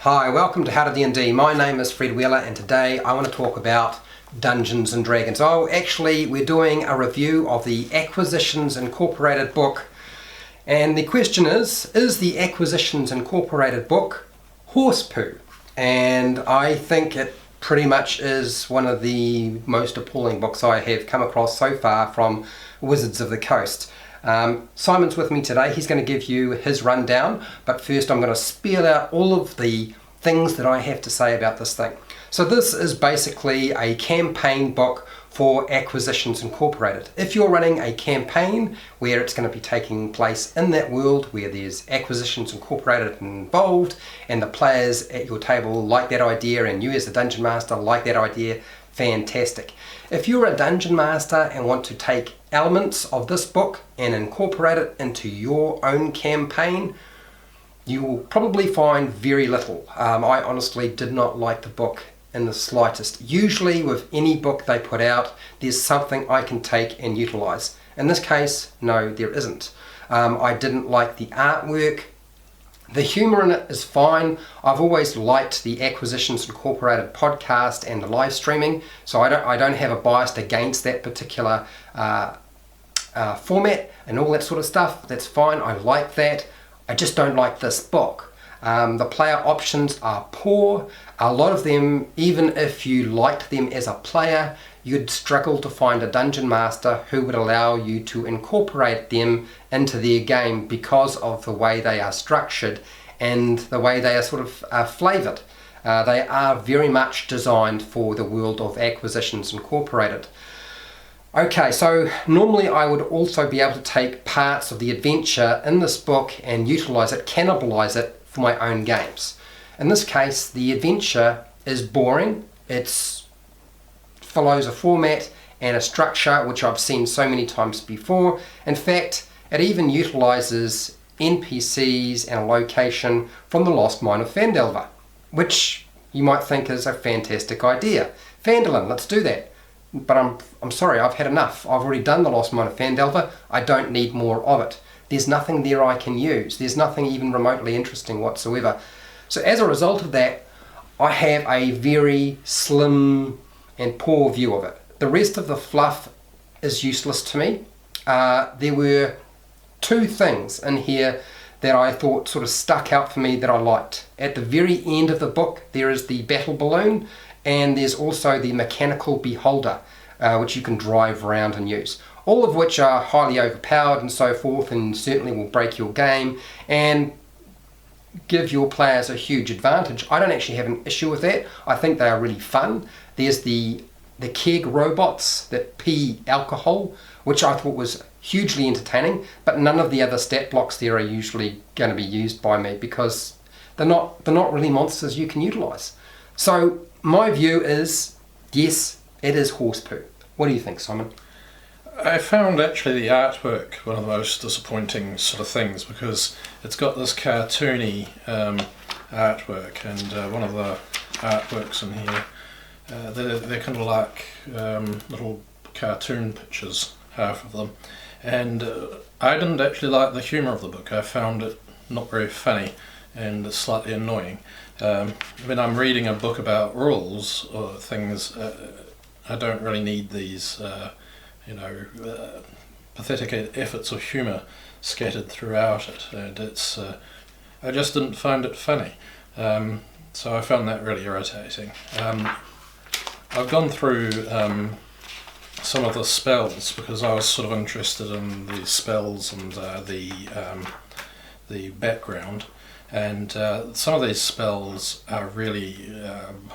Hi, welcome to HowtoDandD. My name is Fred Wheeler and today I want to talk about Dungeons and Dragons. We're doing a review of the Acquisitions Incorporated book, and the question is the Acquisitions Incorporated book horse poo? And I think it pretty much is one of the most appalling books I have come across so far from Wizards of the Coast. Simon's with me today. He's going to give you his rundown, but first I'm going to spiel out all of the things that I have to say about this thing. So this is basically a campaign book for Acquisitions Incorporated. If you're running a campaign where it's going to be taking place in that world where there's Acquisitions Incorporated involved and the players at your table like that idea and you as the Dungeon Master like that idea, fantastic. If you're a Dungeon Master and want to take elements of this book and incorporate it into your own campaign, you will probably find very little. I honestly did not like the book in the slightest. Usually with any book they put out, there's something I can take and utilize. In this case, no, there isn't. I didn't like the artwork. The humour in it is fine. I've always liked the Acquisitions Incorporated podcast and the live streaming, so I don't have a bias against that particular format and all that sort of stuff. That's fine, I like that. I just don't like this book. The player options are poor. A lot of them, even if you liked them as a player, you'd struggle to find a Dungeon Master who would allow you to incorporate them into their game because of the way they are structured and the way they are sort of flavoured. They are very much designed for the world of Acquisitions Incorporated. Okay, so normally I would also be able to take parts of the adventure in this book and utilise it, cannibalise it for my own games. In this case, the adventure is boring. It follows a format and a structure which I've seen so many times before. In fact, it even utilises NPCs and a location from the Lost Mine of Phandelver, which you might think is a fantastic idea. Phandalin, let's do that. But I'm sorry, I've had enough. I've already done the Lost Mine of Phandelver. I don't need more of it. There's nothing there I can use. There's nothing even remotely interesting whatsoever. So as a result of that, I have a very slim and poor view of it. The rest of the fluff is useless to me. There were two things in here that I thought sort of stuck out for me that I liked. At the very end of the book, there is the battle balloon, and there's also the mechanical beholder, which you can drive around and use. All of which are highly overpowered and so forth, and certainly will break your game and give your players a huge advantage. I don't actually have an issue with that. I think they are really fun. There's the keg robots that pee alcohol, which I thought was hugely entertaining, but none of the other stat blocks there are usually going to be used by me because they're not really monsters you can utilize. So my view is, yes, it is horse poo. What do you think, Simon? I found actually the artwork one of the most disappointing sort of things because it's got this cartoony artwork, and one of the artworks in here, they're kind of like little cartoon pictures, half of them, and I didn't actually like the humour of the book. I found it not very funny and slightly annoying. When I'm reading a book about rules or things, I don't really need these pathetic efforts of humour scattered throughout it, and I just didn't find it funny, so I found that really irritating. I've gone through some of the spells because I was sort of interested in the spells and the background, and some of these spells are really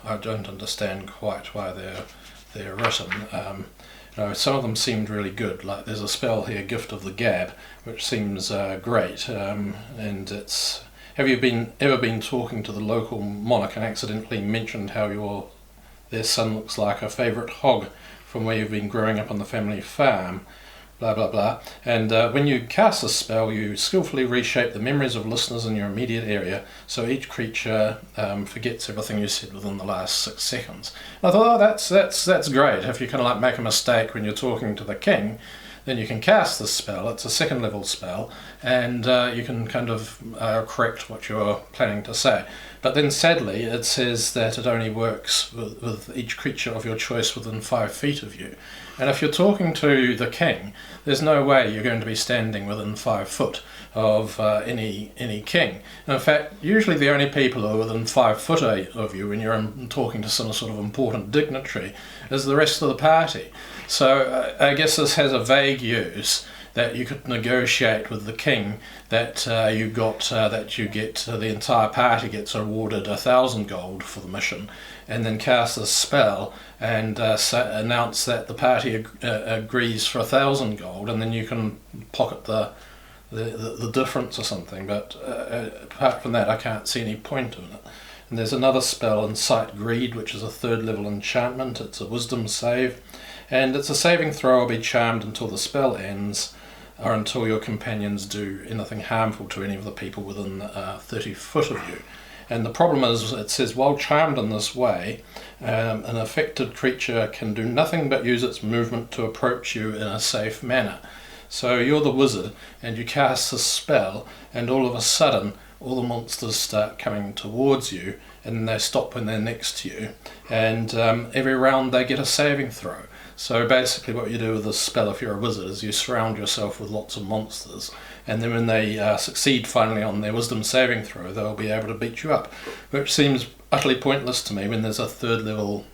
I don't understand quite why they're written. Some of them seemed really good, like there's a spell here, Gift of the Gab, which seems great, and it's, have you ever been talking to the local monarch and accidentally mentioned how their son looks like a favourite hog from where you've been growing up on the family farm, blah blah blah, and when you cast a spell you skillfully reshape the memories of listeners in your immediate area so each creature forgets everything you said within the last 6 seconds. And I thought, oh, that's great. If you kind of like make a mistake when you're talking to the king, then you can cast this spell. It's a second level spell, and you can kind of correct what you're planning to say. But then sadly it says that it only works with each creature of your choice within 5 feet of you. And if you're talking to the king, there's no way you're going to be standing within 5 foot of any king. And in fact, usually the only people who are within 5 foot of you when you're talking to some sort of important dignitary is the rest of the party. So I guess this has a vague use that you could negotiate with the king that the entire party gets awarded 1,000 gold for the mission, and then cast this spell and announce that the party agrees for 1,000 gold, and then you can pocket the difference or something. But apart from that, I can't see any point in it. And there's another spell, Incite Greed, which is a 3rd level enchantment. It's a wisdom save, and it's a saving throw. Will be charmed until the spell ends, or until your companions do anything harmful to any of the people within 30 foot of you. And the problem is, it says, while charmed in this way, an affected creature can do nothing but use its movement to approach you in a safe manner. So you're the wizard, and you cast this spell, and all of a sudden all the monsters start coming towards you, and they stop when they're next to you, and every round they get a saving throw. So basically what you do with this spell, if you're a wizard, is you surround yourself with lots of monsters, and then when they succeed finally on their wisdom saving throw, they'll be able to beat you up, which seems utterly pointless to me when there's a third level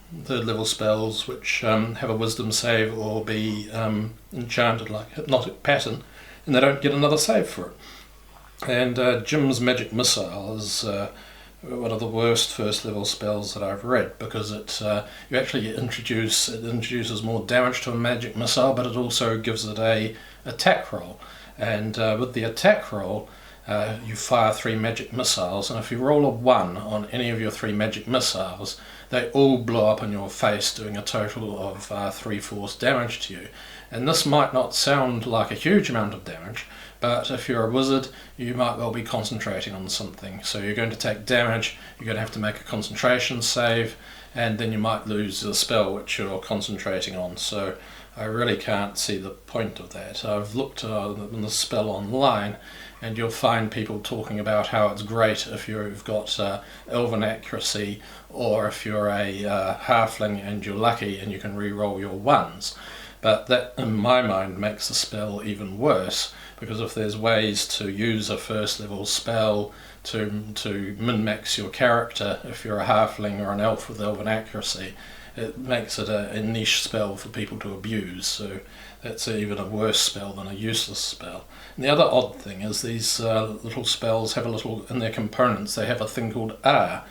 spells which have a wisdom save or be enchanted like Hypnotic Pattern, and they don't get another save for it. And Jim's Magic Missile is one of the worst first level spells that I've read, because you actually introduces more damage to a magic missile, but it also gives it a attack roll. And with the attack roll, you fire 3 magic missiles, and if you roll a 1 on any of your 3 magic missiles, they all blow up in your face, doing a total of 3 force damage to you. And this might not sound like a huge amount of damage, but if you're a wizard, you might well be concentrating on something. So you're going to take damage, you're going to have to make a concentration save, and then you might lose the spell which you're concentrating on. So I really can't see the point of that. I've looked in the spell online, and you'll find people talking about how it's great if you've got elven accuracy, or if you're a halfling and you're lucky and you can re-roll your 1s. But that, in my mind, makes the spell even worse, because if there's ways to use a first level spell to min-max your character, if you're a halfling or an elf with elven accuracy, it makes it a niche spell for people to abuse. So that's even a worse spell than a useless spell. And the other odd thing is these little spells have in their components, they have a thing called R.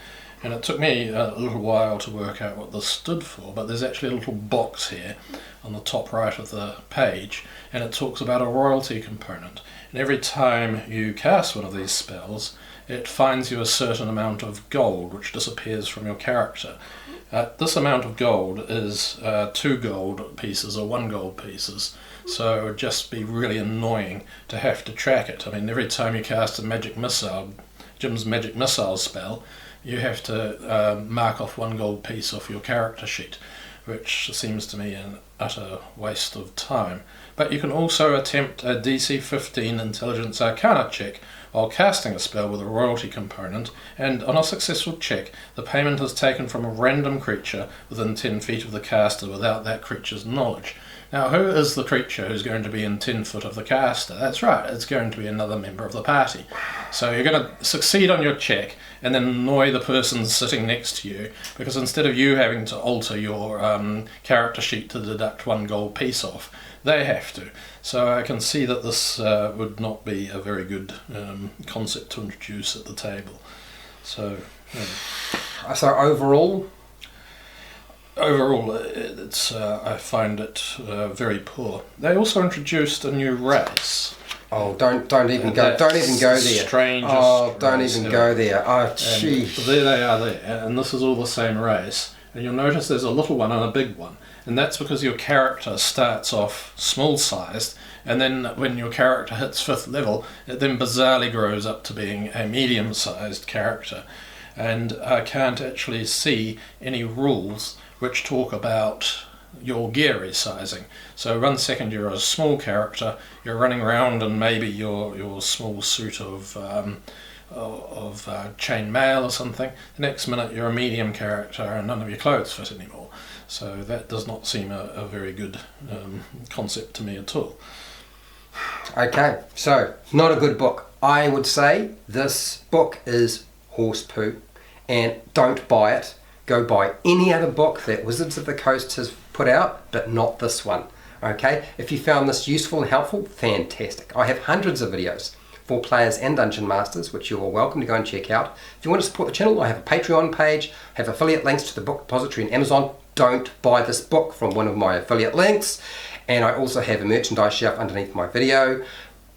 And it took me a little while to work out what this stood for, but there's actually a little box here on the top right of the page, and it talks about a royalty component. And every time you cast one of these spells, it finds you a certain amount of gold, which disappears from your character. This amount of gold is 2 gold pieces or 1 gold pieces, so it would just be really annoying to have to track it. I mean, every time you cast a magic missile, Jim's Magic Missile spell, you have to mark off 1 gold piece off your character sheet, which seems to me an utter waste of time. But you can also attempt a DC 15 Intelligence Arcana check while casting a spell with a royalty component, and on a successful check, the payment is taken from a random creature within 10 feet of the caster without that creature's knowledge. Now, who is the creature who's going to be in 10 foot of the caster? That's right, it's going to be another member of the party. So you're going to succeed on your check and then annoy the person sitting next to you, because instead of you having to alter your character sheet to deduct 1 gold piece off, they have to. So I can see that this would not be a very good concept to introduce at the table. So, yeah. So overall, it's I find it very poor. They also introduced a new race. Oh, don't even go there. Strangest don't race even ever. go there. Oh, gee. There they are there, and this is all the same race. And you'll notice there's a little one and a big one, and that's because your character starts off small-sized, and then when your character hits 5th level, it then bizarrely grows up to being a medium-sized character. And I can't actually see any rules which talk about your gear resizing. So 1 second you're a small character, you're running around and maybe your small suit of chain mail or something. The next minute you're a medium character and none of your clothes fit anymore. So that does not seem a very good concept to me at all. Okay, so not a good book. I would say this book is horse poo, and don't buy it. Go buy any other book that Wizards of the Coast has put out, but not this one. Okay, if you found this useful and helpful, fantastic. I have hundreds of videos for players and dungeon masters, which you are welcome to go and check out. If you want to support the channel, I have a Patreon page, have affiliate links to the book depository and Amazon. Don't buy this book from one of my affiliate links. And I also have a merchandise shelf underneath my video.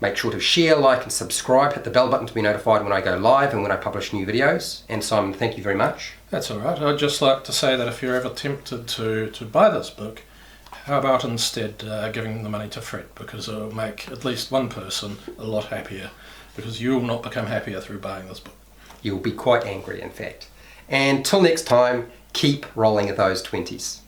Make sure to share, like and subscribe. Hit the bell button to be notified when I go live and when I publish new videos. And Simon, thank you very much. That's all right. I'd just like to say that if you're ever tempted to buy this book, how about instead giving the money to Fred, because it'll make at least one person a lot happier, because you will not become happier through buying this book. You'll be quite angry, in fact. And till next time, keep rolling those 20s.